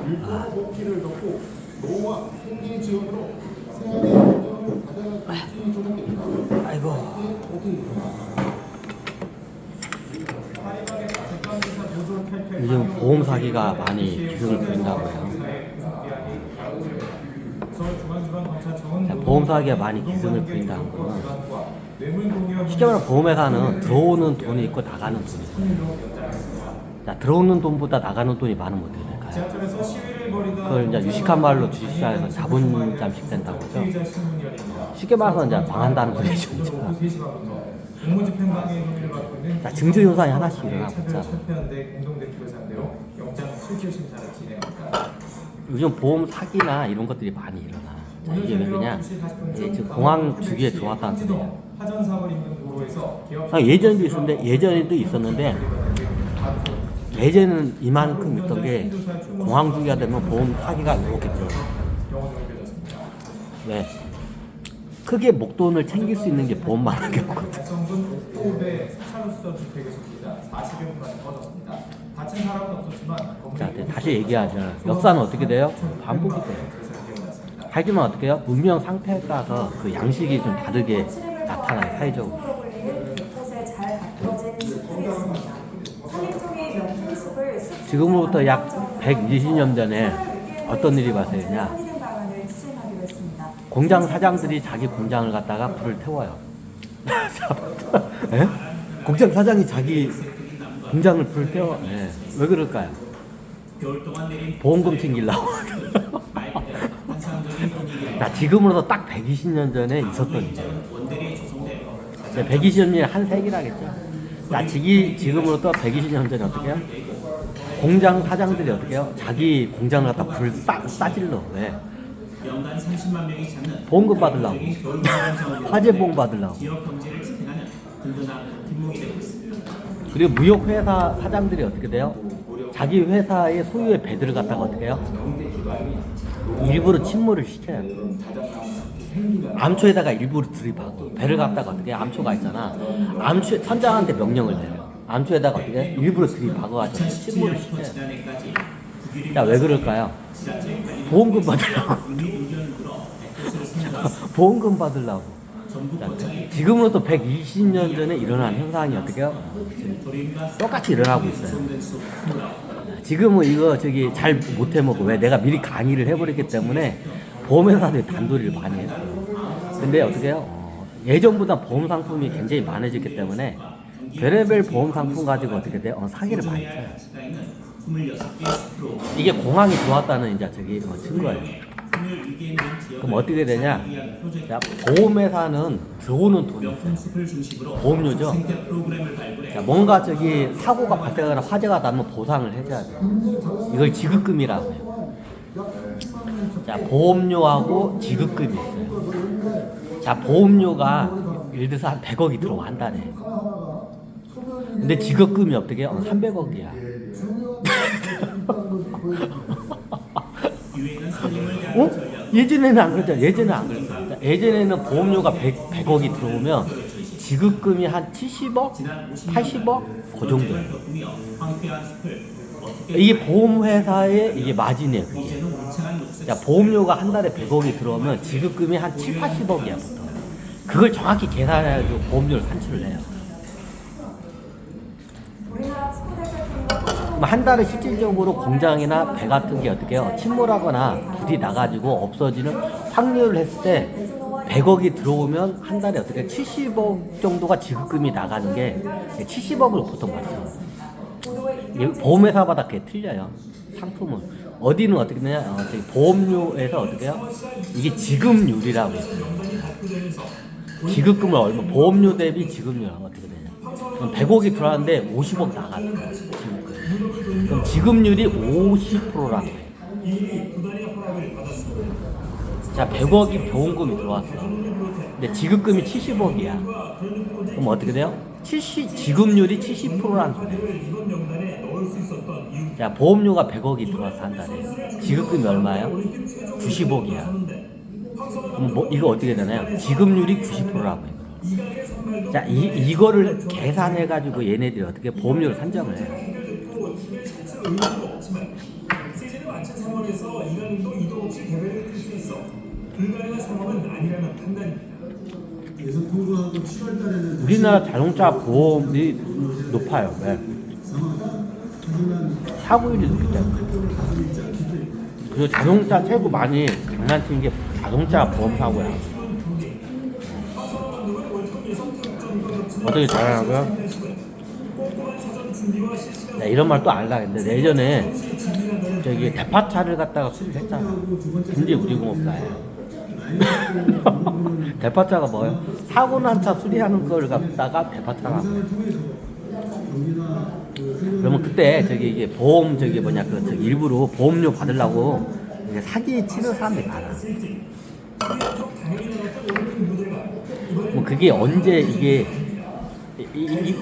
일부러 복귀를 넣고 노와 생계 지원으로 세안의 환경을 가져갈지 조정됩니다. 아이고. 요즘 보험 사기가 많이 기승을 부린다고 해요. 자, 보험 사기가 많이 기승을 부린다는 거는 쉽게 말하면 보험회사는 들어오는 돈이 있고 나가는 돈이 있어요. 자, 들어오는 돈보다 나가는 돈이 많으면 어떻게 될까요? 그걸 이제 유식한 말로 주식시장에서 자본잠식 된다고 하죠. 쉽게 말해서 이제 망한다는 소리죠. 자, 증조현상이 하나씩 일어나고 있잖아. 요즘 보험 사기나 이런 것들이 많이 일어나. 자, 이게 왜 그냥 지금 공황 주기에 들어왔다는 소리예요. 예전에도 있었는데 예전에는 이만큼 있던 게 공황 주기가 되면 보험 사기가 이렇게 들어요. 왜? 크게 목돈을 챙길 수 있는 게 보험만 하게 없거든. 자, 다시 얘기하자. 역사는 어떻게 돼요? 반복이 돼요. 하지만 어떻게 해요? 문명 상태에 따라서 그 양식이 좀 다르게 나타나요, 사회적으로. 지금으로부터 약 120년 전에 어떤 일이 발생했냐? 공장 사장들이 자기 공장을 갖다가 불을 태워요. 에? 공장 사장이 자기 공장을 불을 태워. 네. 왜 그럴까요? 보험금 챙기려고. 자, 지금으로서 딱 120년 전에 있었던 일이에요. 120년이 한 세기라겠죠. 자, 지금으로부터 120년 전에 어떻게 해요? 공장 사장들이 어떻게 해요? 자기 공장을 갖다 불 싸질러. 왜? 보험금 받으려고. 화재 보험 받으려고. 그리고 무역회사 사장들이 어떻게 돼요? 자기 회사의 소유의 배들을 갖다가 어떻게 해요? 일부러 침몰을 시켜요. 암초에다가 일부러 들이박고 배를 갖다가 어떻게 해요? 암초가 있잖아. 암초 선장한테 명령을 내요. 암초에다가 어떻게 해요? 일부러 들이박아가지고 침몰을 시켜요. 자, 왜 그럴까요? 보험금 받으려고. 보험금 받으려고. 자, 지금으로부터 120년 전에 일어난 현상이 어떻게 해요? 똑같이 일어나고 있어요. 지금은 이거 잘 못해먹고, 왜? 내가 미리 강의를 해버렸기 때문에 보험회사들이 단도리를 많이 했어요. 근데 어떻게 해요? 예전보다 보험 상품이 굉장히 많아졌기 때문에 별의별 보험 상품 가지고 어떻게 돼요? 사기를 많이 쳐요. 이게 공황이 들어왔다는 이제 증거예요. 그럼 어떻게 되냐? 자, 보험회사는 들어오는 돈이 있어요. 보험료죠. 자, 뭔가 사고가 발생하거나 화재가 나면 보상을 해줘야 돼요. 이걸 지급금이라고 해요. 자, 보험료하고 지급금이 있어요. 자, 보험료가 예를 들어서 한 100억이 들어와, 한 달에. 근데 지급금이 어떻게 해요? 300억이야. 어? 예전에는 안 그랬잖아. 예전에는 안 그랬어. 예전에는 보험료가 100억이 들어오면 지급금이 한 70억? 80억? 그 정도예요. 이게 보험회사의 이게 마진이에요, 그게. 자, 보험료가 한 달에 100억이 들어오면 지급금이 한 7, 80억이야, 보통. 그걸 정확히 계산해가지고 보험료를 산출을 해요. 한 달에 실질적으로 공장이나 배 같은 게 어떻게 해요? 침몰하거나 불이 나가지고 없어지는 확률을 했을 때 100억이 들어오면 한 달에 어떻게 70억 정도가 지급금이 나가는 게 70억을 보통 받죠. 보험회사마다 그게 틀려요. 상품은. 어디는 어떻게 되냐? 보험료에서 어떻게 해요? 이게 지급률이라고 있어요. 지급금을 얼마, 보험료 대비 지급료가 어떻게 되냐? 그럼 100억이 들어왔는데 50억 나가는 거예요. 그럼 지급률이 50%라고 해요. 자, 100억이 보험금이 들어왔어. 근데 지급금이 70억이야. 그럼 어떻게 돼요? 지급률이 70%라는 소리예요. 자, 보험료가 100억이 들어왔어, 한 달에. 지급금이 얼마예요? 90억이야. 그럼 이거 어떻게 되나요? 지급률이 90%라고 해요. 자, 이거를 계산해가지고 얘네들이 어떻게 보험료를 산정을 해요. 마치 상황에서 이강인도 이도 없이 대회를 뛸 수 있어 불가능한 상황은 아니라는 판단입니다. 예선 통과하고 7월 달에는 우리나라 자동차 보험이 높아요. 왜? 사고율이 높기 때문에. 그리고 자동차 최고 많이 장난치는 게 자동차 보험 사고야. 어떻게 잘하냐고요? 네, 이런 말 또 알라 했는데 예전에 저기 대파차를 갖다가 수리를 했잖아. 근데 우리 공업사에 대파차가 뭐예요? 사고 난 차 수리하는 걸 갖다가 대파차라고. 그러면 그때 저기 이게 보험 저기 뭐냐 그 저기 일부러 보험료 받으려고 이게 사기 치는 사람들이 많아. 뭐 그게 언제 이게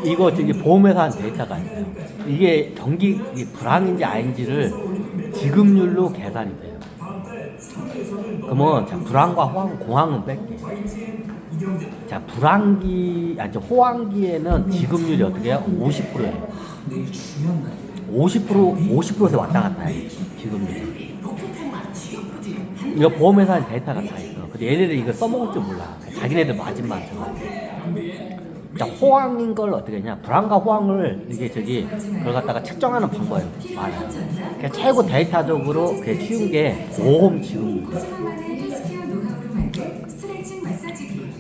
이거 저기 보험회사 한 데이터가 아니에요. 이게 경기 불황인지 아닌지를 지급률로 계산이 돼요. 그러면 자 불황과 공황은 뺄게. 자 불황기 호황기에는 지급률이 어떻게 해요? 50%예요. 50%에서 왔다 갔다 해요. 지급률이. 이거 보험회사 데이터가 다 있어. 근데 얘네들 이거 써먹을 줄 몰라. 자기네들 마진만 줘. 자, 호황인 걸 어떻게 했냐? 불황과 호황을 이게 저기 그걸 갖다가 측정하는 방법이 많아요. 그러니까 최고 데이터적으로 그게 쉬운 게 보험 지급률.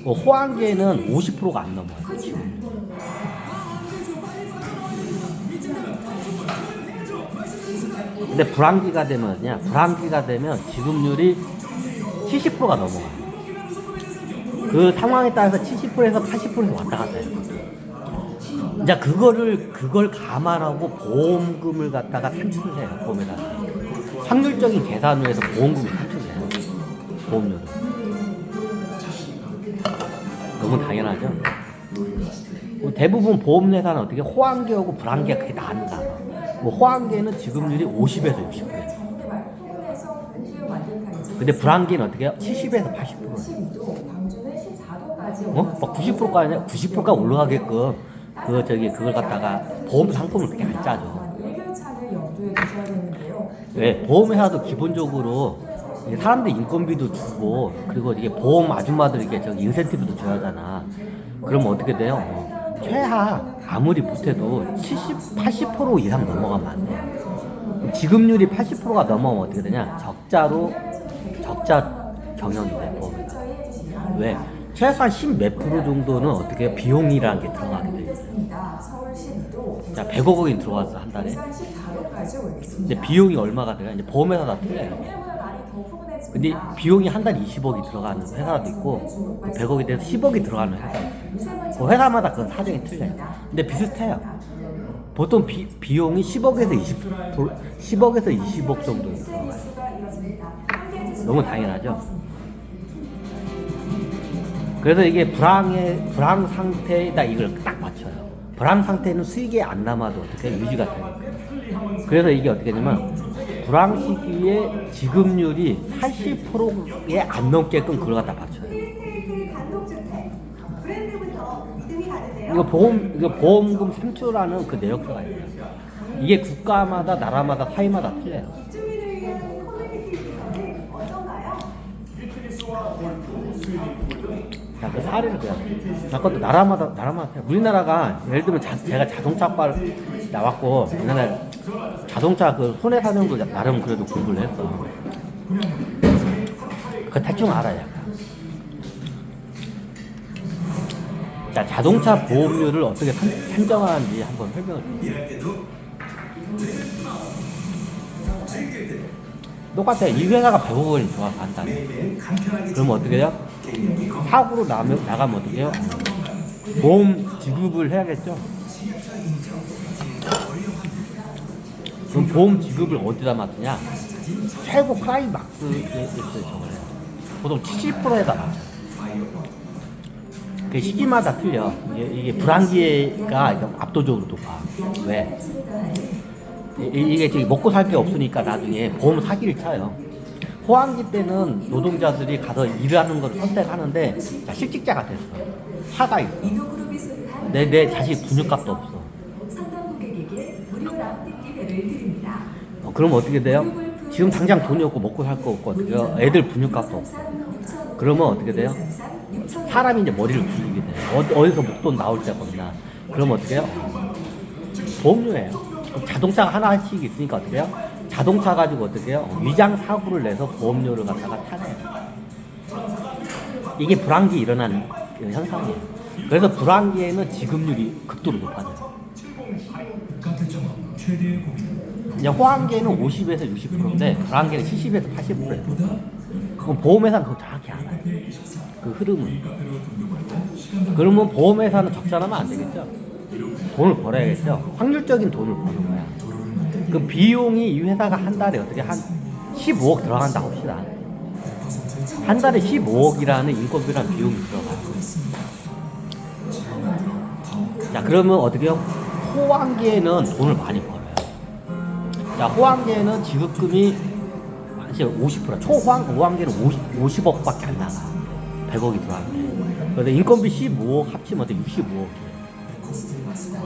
호황기에는 50%가 안 넘어요. 지급률. 근데 불황기가 되면 지급률이 70%가 넘어가요. 그 상황에 따라서 70%에서 80%에서 왔다 갔다 해요. 이제 그걸 감안하고 보험금을 갖다가 산출을 해요. 보험에다가 확률적인 계산을 해서 보험금을 산출을 해요. 보험료를. 너무 당연하죠. 대부분 보험회사는 어떻게 호황기하고 불황기가 그렇게 나눈다. 뭐 호황기에는 지급률이 50에서 60%예요. 근데 불황기는 어떻게 해요? 70에서 80%예요. 막 90%까지 아니라 90%까지 올라가게끔 그걸 갖다가 보험 상품을 그렇게 안 짜죠. 왜? 보험회사도 기본적으로 사람들 인건비도 주고 그리고 이게 보험 아줌마들에게 저기 인센티브도 줘야 하잖아. 그러면 어떻게 돼요? 최하 아무리 못해도 70, 80% 이상 넘어가면 안 돼. 지급률이 80%가 넘어가면 어떻게 되냐? 적자 경영이 돼, 보험회사. 왜? 최소한 10몇 프로 정도는 어떻게 비용이라는 게 들어가게 돼 있어요. 자, 100억 원이 들어왔어, 한 달에. 근데 비용이 얼마가 돼요? 이제 보험회사 다 틀려요. 근데 비용이 한 달에 20억이 들어가는 회사도 있고, 100억이 돼서 10억이 들어가는 회사도 있어요. 그 회사마다 그건 사정이 틀려요. 근데 비슷해요. 보통 비용이 10억에서 20억 정도 들어가요. 너무 당연하죠? 그래서 이게 불황 상태에다 이걸 딱 맞춰요. 불황 상태는 수익이 안 남아도 어떻게 유지가 되니까. 그래서 이게 어떻게 되냐면 불황 시기에 지급률이 80%에 안 넘게끔 그걸 갖다 맞춰요. 이거 보험금 산출하는 그 내역서가 있어요. 이게 국가마다 나라마다 사회마다 틀려요. 자, 그 사례를 그냥. 그것도 나라마다 틀려요. 우리나라가 예를 들면 제가 자동차과를 나왔고 옛날에 자동차 그 손해사정도 나름 그래도 공부를 했어. 그 대충 알아요. 자, 자동차 보험료를 어떻게 산정하는지 한번 설명을 드릴게요. 똑같아. 이 회사가 100억 원이 들어와서 한다. 그러면 어떻게 해요? 사고로 나가면 어떻게 해요? 보험 지급을 해야겠죠? 그럼 보험 지급을 어디다 맞추냐? 최고 클라이막스에 저걸 해요. 보통 70%에다 맞춰요. 그 시기마다 틀려. 이게 불황기가 압도적으로 높아. 왜? 이게 저기 먹고 살 게 없으니까 나중에 보험 사기를 쳐요. 호황기 때는 노동자들이 가서 일하는 걸 선택하는데 자, 실직자가 됐어. 차가 있어. 내 자식 분유값도 없어. 그럼 어떻게 돼요? 지금 당장 돈이 없고 먹고 살 거 없고 어떻게 해요? 애들 분유값도 없고 그러면 어떻게 돼요? 사람이 이제 머리를 굴리게 돼요. 어디서 목돈 나올 데가 없나. 그러면 어떻게 해요? 보험료예요. 자동차가 하나씩 있으니까 어떻게 해요? 자동차 가지고 어떻게 해요? 위장 사고를 내서 보험료를 갖다가 타네요. 이게 불황기 일어나는 현상이에요. 그래서 불황기에는 지급률이 극도로 높아져요. 이제 호황기에는 50에서 60%인데 불황기에는 70에서 80%예요. 그럼 보험회사는 그거 정확히 알아요. 그 흐름은. 그러면 보험회사는 적자나면 안 되겠죠. 돈을 벌어야겠죠. 확률적인 돈을 버는 거야. 그 비용이 이 회사가 한 달에 어떻게 한 15억 들어간다고 합시다. 한 달에 15억이라는 인건비라는 비용이 들어가요. 자, 그러면 어떻게 해요? 호황기에는 돈을 많이 벌어요. 자, 호황기에는 지급금이 50%, 호황기에는 50억밖에 안 나가. 100억이 들어가는데. 그런데 인건비 15억 합치면 65억이에요.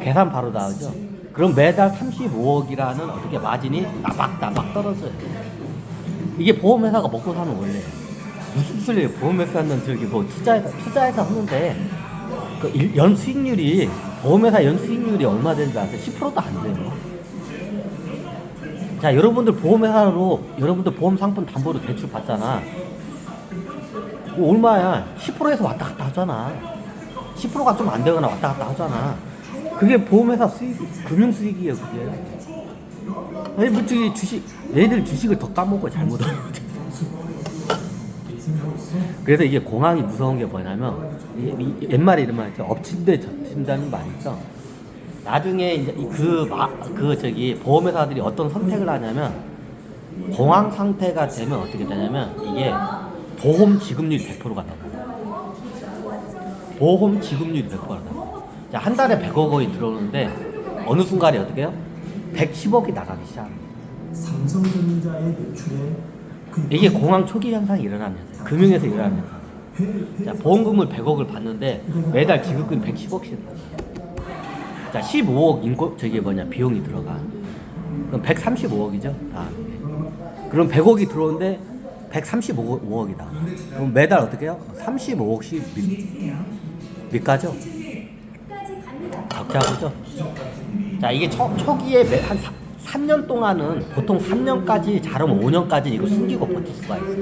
계산 바로 나오죠. 그럼 매달 35억이라는 어떻게 마진이 나박나박 떨어져요. 이게 보험회사가 먹고 사는 원래예요. 무슨 소리예요? 보험회사는 저기 뭐 투자해서 하는데 그 연 수익률이 보험회사 연 수익률이 얼마 되는지 아세요? 10%도 안 돼요. 자, 여러분들 보험회사로 여러분들 보험 상품 담보로 대출 받잖아. 얼마야? 10%에서 왔다 갔다 하잖아. 10%가 좀 안 되거나 왔다 갔다 하잖아. 그게 보험회사 수익, 금융 수익이에요, 그게. 아니, 뭐, 저기 얘들 주식을 더 까먹고 잘못하는 거지. 그래서 이게 공항이 무서운 게 뭐냐면, 옛말에 이런 말 있죠. 엎친 데 젖힌다는 말 있죠. 나중에 이제 보험회사들이 어떤 선택을 하냐면, 공황 상태가 되면 어떻게 되냐면, 이게 보험 지급률이 100%가 나와요. 보험 지급률이 100%가 나와요. 자, 한 달에 100억 원이 들어오는데 어느 순간에 어떻게 해요? 110억이 나가기 시작합니다. 삼성전자의 매출에 이게 공황 초기 현상이 일어나면서 금융에서 일어나면서 자, 보험금을 100억을 받는데 매달 지급금이 110억씩 나와요. 자, 15억 비용이 들어가. 그럼 135억이죠. 그럼 100억이 들어오는데 135억이다. 그럼 매달 어떻게 해요? 35억씩 밑가죠? 적자죠. 자, 이게 초기에 한 3년 동안은 보통 3년까지 잘하면 5년까지 이거 숨기고 버틸 수가 있어요.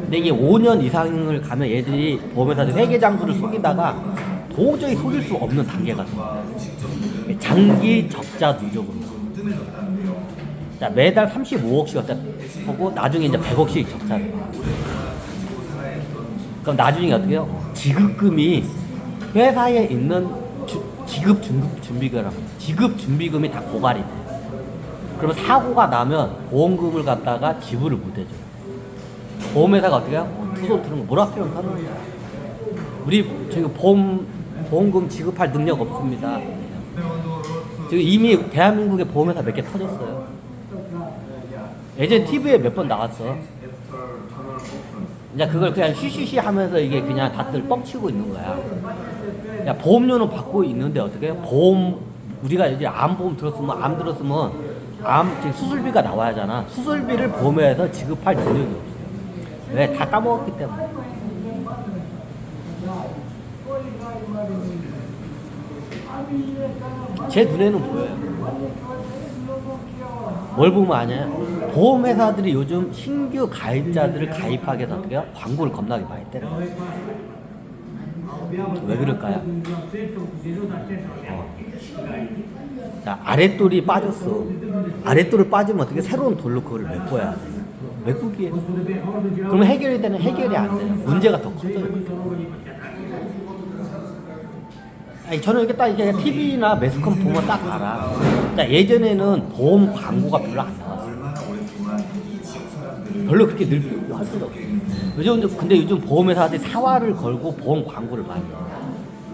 근데 이게 5년 이상을 가면 얘들이 보험회사들 회계장부를 속이다가 도저히 속일 수 없는 단계가 돼요. 장기 적자 누적으로. 자, 매달 35억씩 어때 보고 나중에 이제 100억씩 적자를. 그럼 나중에 어떻게 해요? 지급금이 회사에 있는 지급 준비금이 다 고갈이 돼요. 그러면 사고가 나면 보험금을 갖다가 지불을 못 해줘요. 보험회사가 어떻게 해요? 투손 트는 거 모라토리엄 사는 거야. 우리 저기 보험금 지급할 능력 없습니다. 지금 이미 대한민국에 보험회사 몇 개 터졌어요. 예전에 TV에 몇 번 나왔어. 이제 그걸 그냥 쉬쉬쉬 하면서 이게 그냥 다들 뻥치고 있는 거야. 야, 보험료는 받고 있는데 어떻게 해요? 우리가 이제 암보험 들었으면 지금 수술비가 나와야 하잖아. 수술비를 보험회사에서 지급할 능력이 없어요. 왜? 다 까먹었기 때문에. 제 눈에는 보여요. 뭘 보면 아냐? 보험회사들이 요즘 신규 가입자들을 가입하게 해서 어떻게 해요? 광고를 겁나게 많이 때려요. 왜 그럴까요? 자, 아랫돌이 빠졌어. 아랫돌을 빠지면 어떻게 새로운 돌로 그걸 메꿔야 돼. 메꾸기에. 그러면 해결이 안 돼요. 문제가 더 커져요. 아니, 저는 이렇게 딱 이게 TV나 매스컴 보면 딱 알아. 자, 예전에는 보험 광고가 별로 안 나왔어요. 별로 그렇게 늘 할 필요 없어요. 근데 요즘 보험회사들이 사활을 걸고 보험 광고를 많이 해요.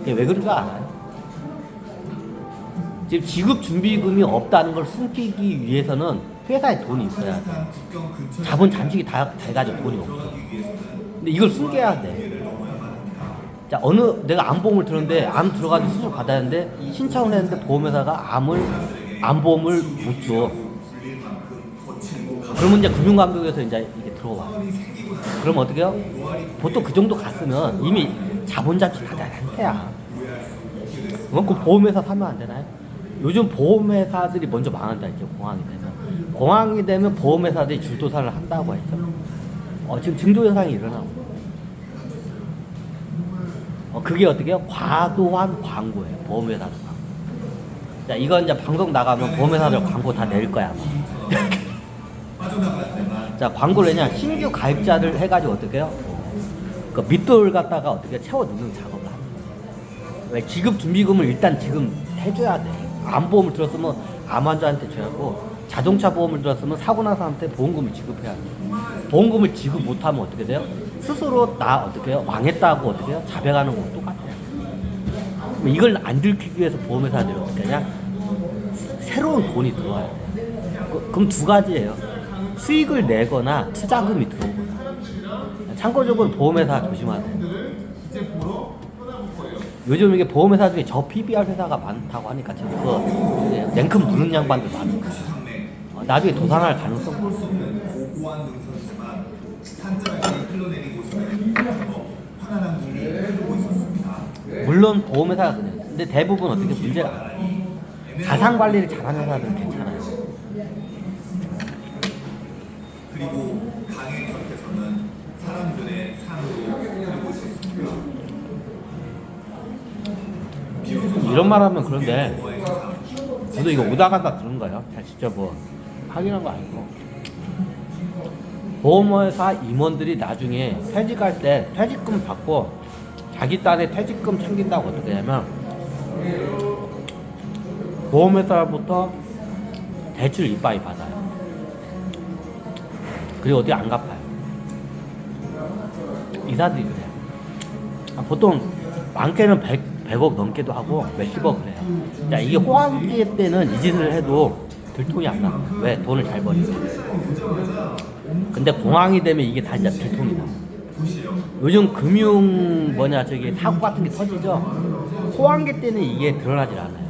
그게 왜 그런지 알아요? 지금 지급 준비금이 없다는 걸 숨기기 위해서는 회사에 돈이 있어야 돼. 자본 잠식이 다 돼가지고 돈이 없어. 근데 이걸 숨겨야 돼. 자, 내가 암보험을 들었는데 암 들어가서 수술 받아야 하는데 신청을 했는데 보험회사가 암보험을 못 줘. 그러면 이제 금융감독에서 이제 이게 들어와. 그럼 어떻게 해요? 보통 그 정도 갔으면 이미 자본 잔치 다 된 상태야. 그럼 그 보험회사 사면 안 되나요? 요즘 보험회사들이 먼저 망한다 했죠. 공황이 되면. 공황이 되면 보험회사들이 줄도산을 한다고 했죠. 지금 증조현상이 일어나고. 그게 어떻게 해요? 과도한 광고예요. 보험회사들 광고. 자, 이건 이제 방송 나가면 보험회사들 광고 다 낼 거야. 자, 광고를 왜냐? 신규 가입자들 해가지고 어떻게 해요? 그 밑돌 갖다가 어떻게 채워 넣는 작업을 하는 거예요. 왜? 지급 준비금을 일단 지금 해줘야 돼. 암보험을 들었으면 암환자한테 줘야 하고, 자동차 보험을 들었으면 사고 난 사람한테 보험금을 지급해야 돼. 보험금을 지급 못하면 어떻게 돼요? 스스로 나 어떻게 해요? 망했다고 어떻게 해요? 자백하는 거 똑같아요. 그럼 이걸 안 들키기 위해서 보험회사들이 어떻게 하냐? 새로운 돈이 들어와야 돼. 그럼 두 가지예요. 수익을 내거나 투자금이 들어오거나. 참고적으로 보험회사 조심하세요. 요즘 이게 보험회사들이 저 PBR 회사가 많다고 하니까 지금 그 냉큼 부는 양반도 많고 나중에 도산할 가능성도 있어요. 물론 보험회사가 그래요. 근데 대부분 어떻게 문제가 안 나요. 자산 관리를 잘하는 회사들은 괜찮아요. 그리고 강의 곁에서는 사람들의 삶도 그리고 있습니다. 이런 말 하면 그런데 저도 이거 오다 가다 들은 거예요. 잘 직접 뭐 확인한 거 아니고. 보험회사 임원들이 나중에 퇴직할 때 퇴직금 받고 자기 딸의 퇴직금 챙긴다고 어떻게 하냐면 보험회사부터 대출 이빠이 받아요. 그리고 어디 안 갚아요. 이사들이 그래요. 보통 많게는 100억 넘게도 하고 몇십억 그래요. 자, 이게 호황기 때는 이 짓을 해도 들통이 안 나. 왜? 돈을 잘 버니까. 근데 공황이 되면 이게 다 진짜 들통이 나. 요즘 금융 사고 같은 게 터지죠. 호황기 때는 이게 드러나질 않아요.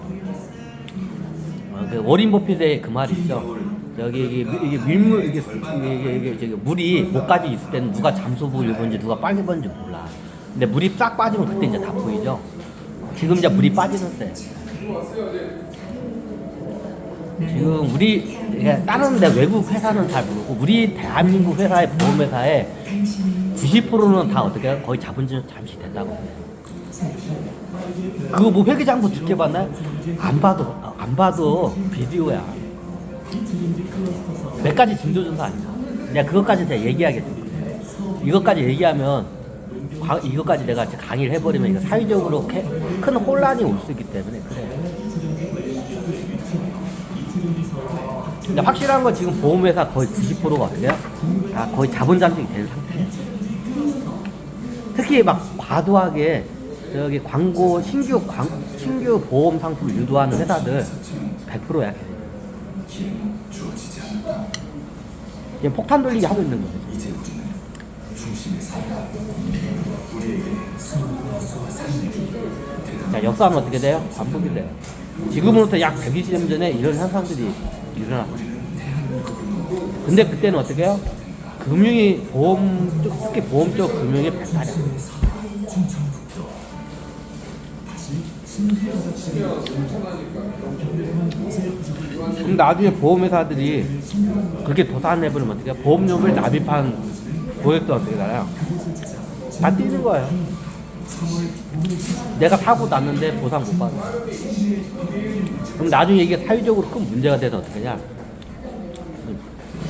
그 워린 버핏의 그 말이 있죠. 이게 밀물 이게 저기 물이 목까지 있을 때는 누가 잠수복을 입었는지 누가 빨리 입었는지 몰라. 근데 물이 싹 빠지면 그때 이제 다 보이죠. 지금 이제 물이 빠지는 때. 지금 우리 다른 데 외국 회사는 잘 모르고 우리 대한민국 회사의 보험회사의 90%는 다 어떻게 해요? 거의 자본주의 잠시 된다고 해요. 그거 뭐 회계장부 지켜봤나요? 안 봐도 비디오야. 몇 가지 징조조사 아니야. 내가 그것까지 제가 얘기하겠죠. 이것까지 얘기하면 이것까지 내가 강의를 해버리면 이거 사회적으로 큰 혼란이 올 수 있기 때문에 그래. 근데 확실한 건 지금 보험회사 거의 90%가 어때요? 다 거의 자본잠식이 된 상태예요. 특히 막 과도하게 저기 광고 신규 보험 상품을 유도하는 회사들 100%야. 지금 폭탄 돌리기 하고 있는 거예요. 자, 역사는 어떻게 돼요? 반복이 돼요. 지금으로부터 약 120년 전에 이런 현상들이 일어났어요. 근데 그때는 어떻게 해요? 금융이 특히 보험 쪽 금융이 발달이 안 돼요. 그럼 나중에 보험회사들이 그렇게 도산해버리면 어떻게 해요? 보험료를 납입한 고액도 어떻게 나요? 다 뛰는 거예요. 내가 사고 났는데 보상 못 받아. 그럼 나중에 이게 사회적으로 큰 문제가 돼서 어떻게 하냐?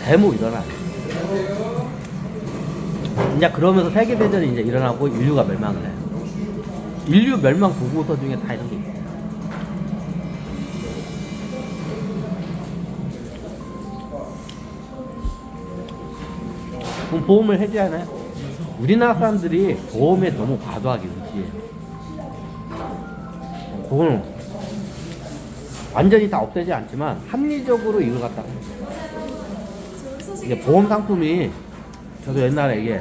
대모 일어나요. 이제 그러면서 세계대전이 이제 일어나고 인류가 멸망을 해요. 인류 멸망 보고서 중에 다 이런 게 있어요. 그럼 보험을 해줘야 하나요? 우리나라 사람들이 보험에 너무 과도하게 의지해요. 그거는 완전히 다 없애지 않지만 합리적으로 이걸 갖다가 이게 보험 상품이 저도 옛날에 이게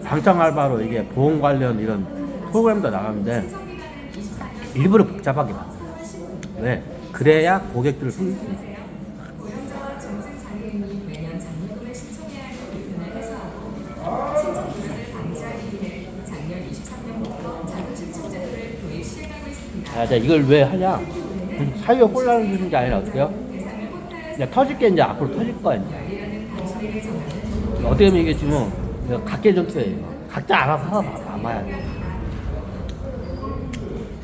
당장 알바로 이게 보험 관련 이런 프로그램도 나가는데 일부러 복잡하게 만들어요. 왜? 그래야 고객들을 속일 수 있어요. 자, 이걸 왜 하냐? 사회에 혼란을 주는 게 아니라 어떻게요? 그냥 터질 게 이제 앞으로 터질 거야, 이제. 어떻게 보면 이게 지금 각계 전투예요. 각자 알아서 살아남아야 돼.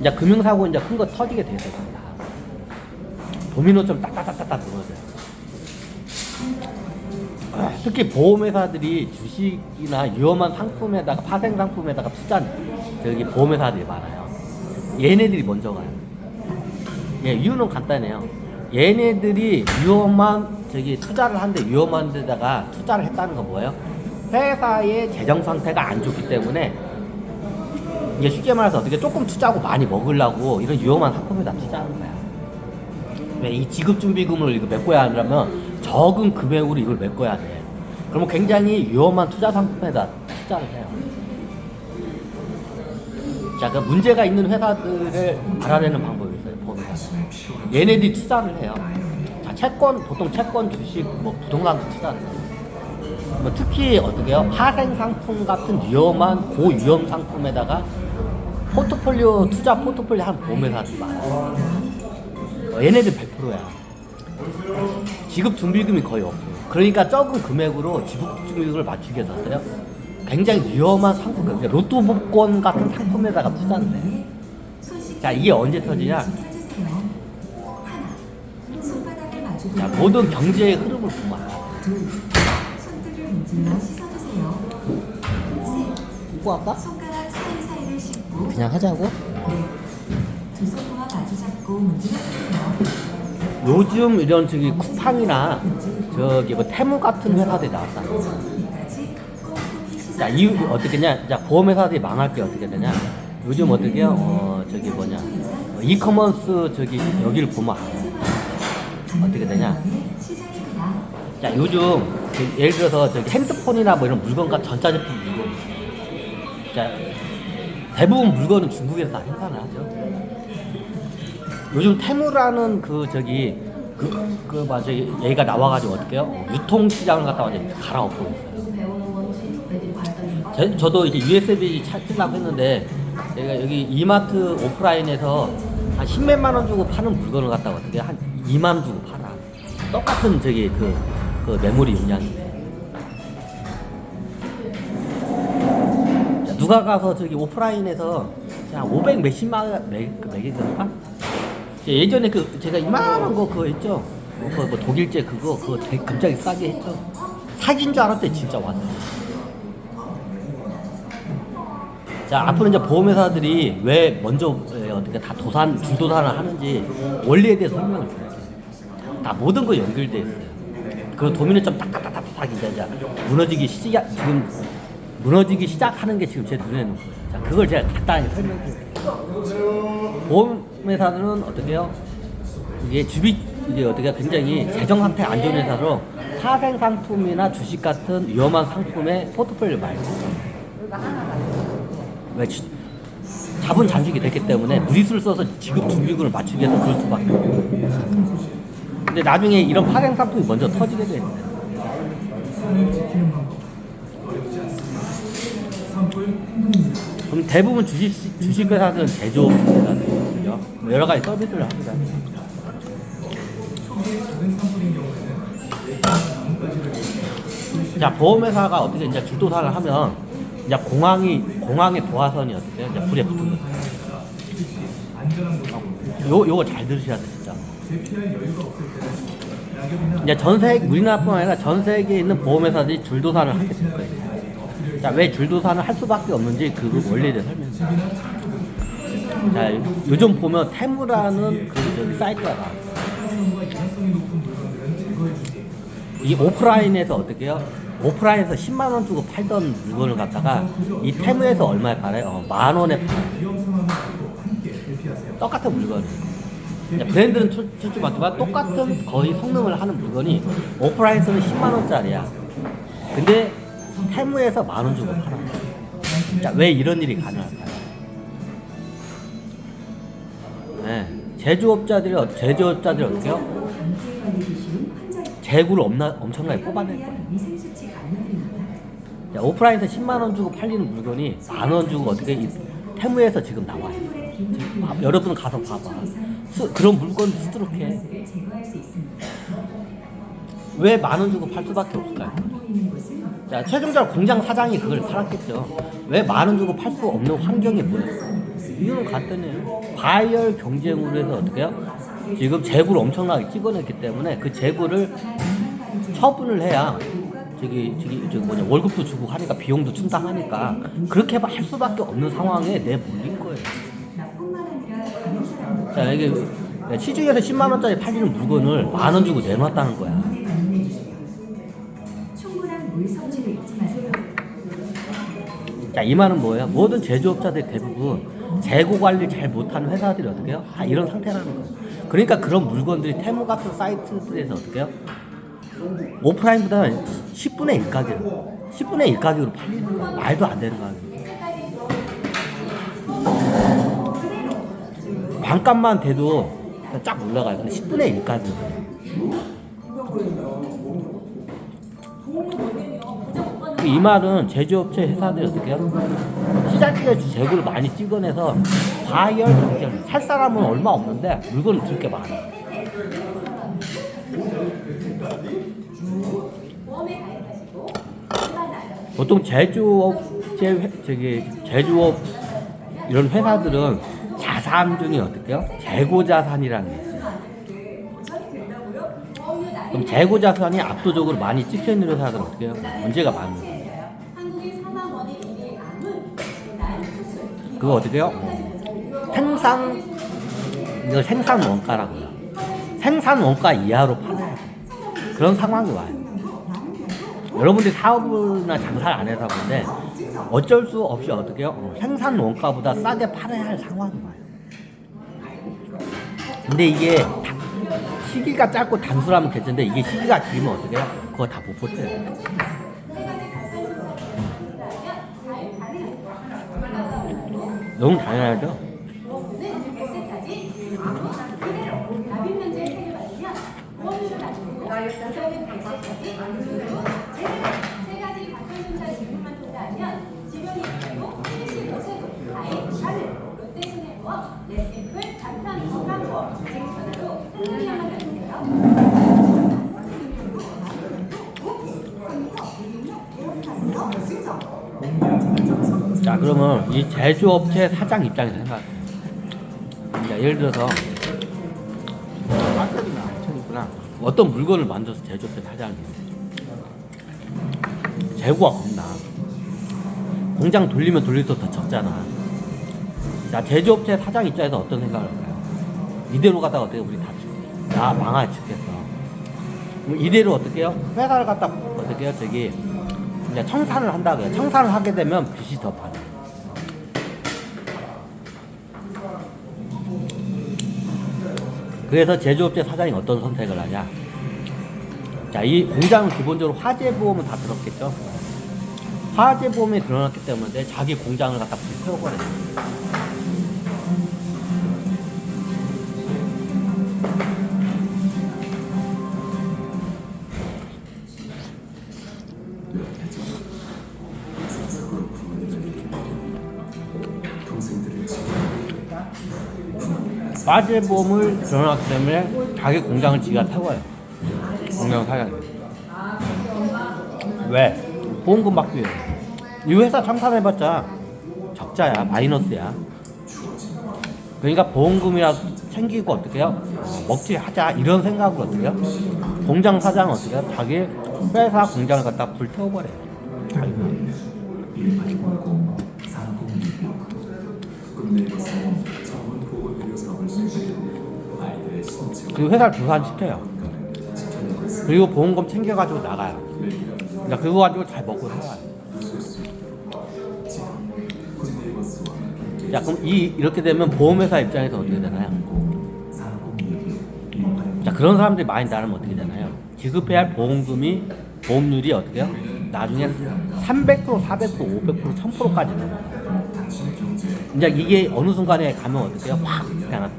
이제 금융사고 이제 큰 거 터지게 돼 있습니다. 도미노처럼 딱딱딱딱 무너져요. 특히 보험회사들이 주식이나 위험한 상품에다가 파생 상품에다가 투자한 저기 보험회사들이 많아요. 얘네들이 먼저 가요. 예, 이유는 간단해요. 얘네들이 위험한 저기 투자를 하는데 위험한 데다가 투자를 했다는 건 뭐예요? 회사의 재정 상태가 안 좋기 때문에 이게 쉽게 말해서 어떻게 조금 투자하고 많이 먹으려고 이런 위험한 상품에다 투자하는 거야. 왜 이 지급준비금을 이거 메꿔야 하려면 적은 금액으로 이걸 메꿔야 돼. 그러면 굉장히 위험한 투자 상품에다 투자를 해요. 자, 그 문제가 있는 회사들을 알아내는 방법이 있어요. 보험회사. 얘네들이 투자를 해요. 자, 채권, 보통 채권, 주식, 뭐 부동산도 투자를 해요. 뭐 특히 어떻게 해요? 파생 상품 같은 위험한 고위험 상품에다가 포트폴리오, 투자 포트폴리오 하는 보험회사들이 많아요. 얘네들 100%야. 지급 준비금이 거의 없고. 그러니까 적은 금액으로 지급 준비금을 맞추기 위해서 어때요? 굉장히 위험한 상품, 그러니까 로또 복권 같은 상품에다가 투자를 해. 자, 이게 언제 터지냐? 자, 모든 경제의 흐름을 보면 뭐 할까? 그냥 하자고? 요즘 이런 저기 쿠팡이나 저기 뭐 테무 같은 회사들이 나왔다. 자, 이유 어떻게냐? 자, 보험회사들이 망할 게 어떻게 되냐? 요즘 어떻게요? 저기 뭐냐? 이커머스 저기 여기를 보면 어떻게 되냐? 자, 요즘 예를 들어서 저기 핸드폰이나 뭐 이런 물건과 전자제품 물건. 자, 대부분 물건은 중국에서 다 생산을 하죠. 요즘 테무라는 그 저기 맞아 얘가 나와가지고 어떻게요? 유통시장을 갖다 완전 갈아엎고 있어요. 저도 이제 USB 찾으려고 했는데 제가 여기 이마트 오프라인에서 한 10몇만 원 주고 파는 물건을 갖다가 어떻게 한 2만 원 주고 팔아. 똑같은 저기 그 메모리 용량인데. 자, 누가 가서 저기 오프라인에서 그냥 500 몇십만 맥이던가? 예전에 제가 이만한 거 그거 했죠. 뭐 독일제 그거 되게 갑자기 싸게 했죠. 사기인 줄 알았더니 진짜 왔어요. 자, 앞으로 이제 보험회사들이 왜 먼저 어떻게 다 줄도산을 하는지 원리에 대해서 설명을 드려요. 다 모든 거 연결돼 있어요. 그 도미노처럼 딱딱딱딱 이제 무너지기 시작하는 게 지금 제 눈에 놓은 거예요. 자, 그걸 제가 간단히 설명드릴게요. 보험회사들은 어떻게 해요? 이게 어떻게 굉장히 재정 상태 안 좋은 회사로 파생 상품이나 주식 같은 위험한 상품의 포트폴리오를 많이 써요. 왜 자본 잠식이 됐기 때문에 무리수를 써서 지급 준비금을 맞추기 위해서 그럴 수밖에 없어요. 근데 나중에 이런 파생 상품이 먼저 터지게 돼요. 그럼 대부분 주식회사들은 제조업회사들이거든요. 여러 가지 서비스를 합니다. 자, 보험회사가 어떻게 이제 줄도산을 하면 이제 공항의 도화선이 어떻게 이제 불에 붙은 거예요. 요거 잘 들으셔야 돼, 진짜. 이제 우리나라뿐만 아니라 전 세계에 있는 보험회사들이 줄도산을 하게 될 거예요. 자, 왜 줄도산을 할 수밖에 없는지 그 원리를 설명해요. 자, 요즘 보면 테무라는 그 사이트가 나와요. 이 오프라인에서 어떻게 해요? 오프라인에서 10만 원 주고 팔던 물건을 갖다가 이 테무에서 얼마에 팔아요? 10,000원에 팔아요. 똑같은 물건이에요. 브랜드는 출주 맞지만 똑같은 거의 성능을 하는 물건이 오프라인에서는 10만 원짜리야. 근데 테무에서 10,000원 주고 팔아요. 자, 왜 이런 일이 가능할까요? 네, 제조업자들이 어떻게 해요? 재고를 엄청나게 뽑아낼 거예요. 자, 오프라인에서 10만 원 주고 팔리는 물건이 10,000원 주고 어떻게 테무에서 지금 나와요. 여러분 가서 봐봐. 그런 물건 수두룩해. 왜 10,000원 주고 팔 수밖에 없을까요? 자, 최종적으로 공장 사장이 그걸 팔았겠죠. 왜 10,000원 주고 팔 수 없는 환경이 뭐였어? 이유는 간단해요. 과열 경쟁으로 해서 어떻게 해요? 지금 재고를 엄청나게 찍어냈기 때문에 그 재고를 처분을 해야 저기 월급도 주고 하니까 비용도 충당하니까 그렇게 할 수밖에 없는 상황에 내몰린 거예요. 자, 이게 시중에서 10만 원짜리 팔리는 물건을 10,000원 주고 내놨다는 거야. 자, 이 말은 뭐예요? 모든 제조업자들 대부분 재고 관리 잘 못하는 회사들이 어떻게 해요? 다 이런 상태라는 거예요. 그러니까 그런 물건들이 테무 같은 사이트들에서 어떻게 해요? 오프라인보다 10분의 1 가격으로 10분의 1 가격으로 팔리는 거야. 말도 안 되는 가격. 반값만 돼도 쫙 올라가요. 근데 10분의 1 가격. 이 말은 제조업체 회사들이 어떻게 해요? 시장에 재고를 많이 찍어내서 과열 경쟁. 살 사람은 얼마 없는데 물건을 들 게 많아. 보통 제조업체 제조업 이런 회사들은 자산 중에 어떻게 해요? 재고 자산이라는 게 있어요. 그럼 재고 자산이 압도적으로 많이 찍혀 있는 회사들은 어떻게 해요? 문제가 많은 거예요. 그거 어떻게 해요? 이거 생산 원가라고요. 생산 원가 이하로 팔아요. 그런 상황이 와요. 여러분들이 사업이나 장사를 안 해서 그런데 어쩔 수 없이 어떻게 해요? 생산 원가보다 싸게 팔아야 할 상황이 와요. 근데 이게 시기가 짧고 단순하면 괜찮은데 이게 시기가 길면 어떻게 해요? 그거 다 못 버텨요. 너무 당연하죠? 자, 그러면 이 제조업체 사장 입장에서 생각해요. 예를 들어서 배터리나 엄청있구나. 어떤 물건을 만들어서 제조업체 사장이 재고가 겁나. 공장 돌리면 돌릴수록 더 적잖아. 자, 제조업체 사장 입장에서 어떤 생각을 할까요? 이대로 가다가 어떻게 우리 다 망할 죽겠어. 이대로 어떻게 해요? 회사를 갖다 어떻게 해요? 저기 이제 청산을 한다고요. 청산을 하게 되면 빚이 더 많아. 그래서 제조업체 사장이 어떤 선택을 하냐? 자, 이 공장은 기본적으로 화재 보험은 다 들었겠죠? 화재 보험이 들어놨기 때문에 자기 공장을 갖다 불태워버려요. 화재 보험을 들어놨기 때문에 자기 공장을 지가 태워요. 공장 사장이. 왜? 보험금 받기 위해. 이 회사 청산해봤자 적자야, 마이너스야. 그러니까 보험금이라도 챙기고 어떻게 해요? 먹지 하자 이런 생각으로 어떻게 해요? 공장 사장은 어떻게 해요? 자기 회사 공장을 갖다 불태워버려요. 그리고 회사를 부산시켜요. 그리고 보험금 챙겨가지고 나가요. 그러니까 그거 가지고 잘 먹고 살아요. 자, 그럼 이렇게 되면 보험회사 입장에서 어떻게 되나요? 자, 그런 사람들이 많이 나가면 어떻게 되나요? 지급해야 할 보험률이 어떻게 해요? 나중에 300%, 400%, 500%, 1000%까지 돼요. 이제 이게 어느 순간에 가면 어떻게 해요? 확 그냥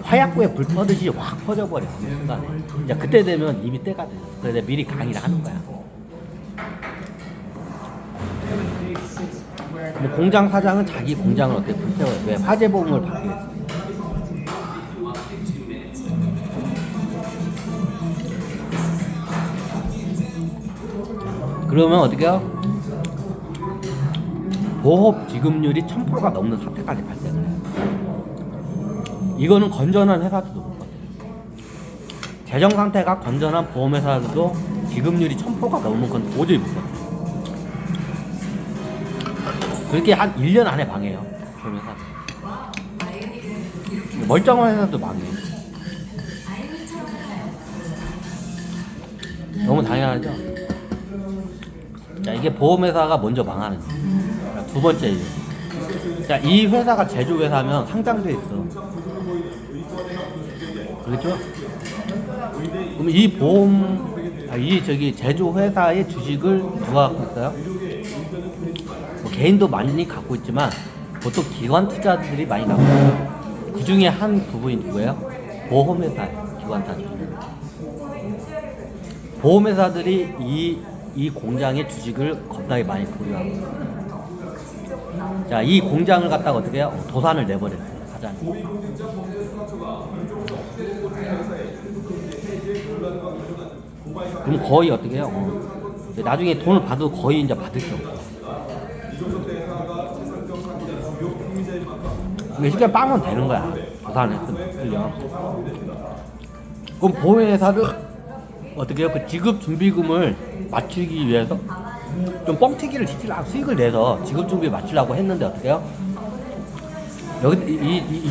화약고에 불 퍼듯이 확 퍼져버려. 어느 순간에. 이제 그때 되면 이미 때가 돼요. 그래서 미리 강의를 하는 거야. 뭐 공장 사장은 자기 공장을 어떻게 불태워요? 왜? 화재 보험을 받기 위해서. 그러면 어떻게 해요? 보험 지급률이 1000%가 넘는 사태까지 발생을 해요. 이거는 건전한 회사들도 못 버텨요. 재정 상태가 건전한 보험회사들도 지급률이 1000%가 넘으면 그건 도저히 못 버텨요. 그렇게 한 1년 안에 망해요. 보험회사. 멀쩡한 회사도 망해요. 너무 당연하죠? 자, 이게 보험회사가 먼저 망하는 거예요. 자, 두 번째 이유. 자, 이 회사가 제조회사면 상장돼 있어. 그렇죠? 그럼 이 제조회사의 주식을 누가 갖고 있어요? 뭐 개인도 많이 갖고 있지만 보통 기관 투자들이 많이 갖고 있어요. 그 중에 한 부분이 누구예요? 보험회사예요. 기관 투자. 보험회사들이 이 공장의 주식을 겁나게 많이 보유하고 있어요. 자, 이 공장을 갖다가 어떻게 해요? 도산을 내버렸어요. 사장이. 그럼 거의 어떻게 해요? 나중에 돈을 받아도 거의 이제 받을 게 없고. 쉽게 빵은 되는 거야. 도산했으면. 그럼 보험회사를 어떻게 해요? 그 지급 준비금을 맞추기 위해서 좀 뻥튀기를 치려고 수익을 내서 지급 준비 맞추려고 했는데 어떻게 해요? 여기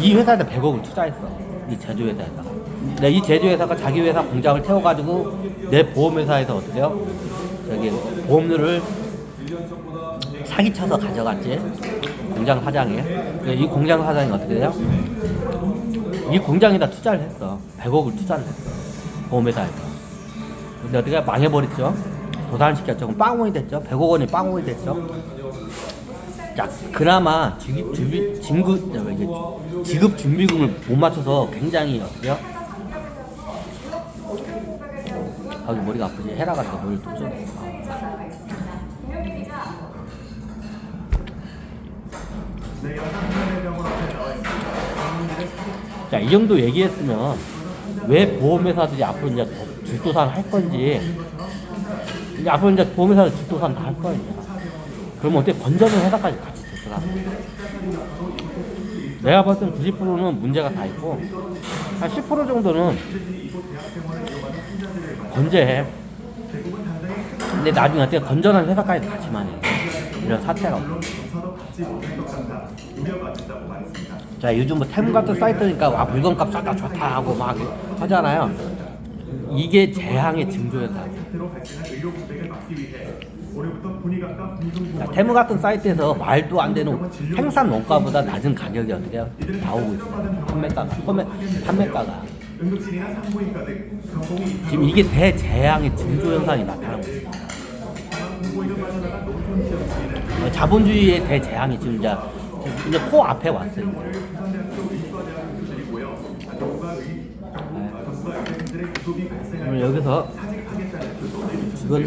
이 회사에다 100억을 투자했어. 이 제조회사에다가. 근데 이 제조회사가 자기 회사 공장을 태워가지고 내 보험회사에서 어떻게 해요? 저기 보험료를 사기쳐서 가져갔지. 공장 사장이. 이 공장 사장이 어떻게 돼요? 이 공장에다 투자를 했어. 100억을 투자를 했어. 보험회사에서. 근데 어떻게 망해버렸죠? 도산시켰죠. 그럼 빵원이 됐죠. 100억 원이 빵원이 됐죠. 자, 그나마 지급 준비금을 못 맞춰서 굉장히 어때요? 아, 머리가 아프지. 헤라가지고 머리를 또 줘. 자, 이 정도 얘기했으면 왜 보험회사들이 앞으로 이제 주도산 할 건지, 이제 앞으로 이제 보험회사들 주도산 다 할 거예요. 그러면 어떻게 건전한 회사까지 같이 들어가? 내가 봤을 땐 90%는 문제가 다 있고, 한 10% 정도는 건재해. 근데 나중에 어떻게 건전한 회사까지 같이 만해. 이런 사태가 없고. 자, 요즘 뭐 템 같은 사이트니까 물건값 싸다 좋다 하고 막 하잖아요. 이게 재앙의 징조였다. 자, 테무 같은 사이트에서 말도 안 되는 생산 원가보다 낮은 가격이 어떻게 나오고 있어요. 판매가가. 지금 이게 대재앙의 징조 현상이 나타나고 있어요. 자본주의의 대재앙이 지금 이제 코 앞에 왔어요. 여기서 이건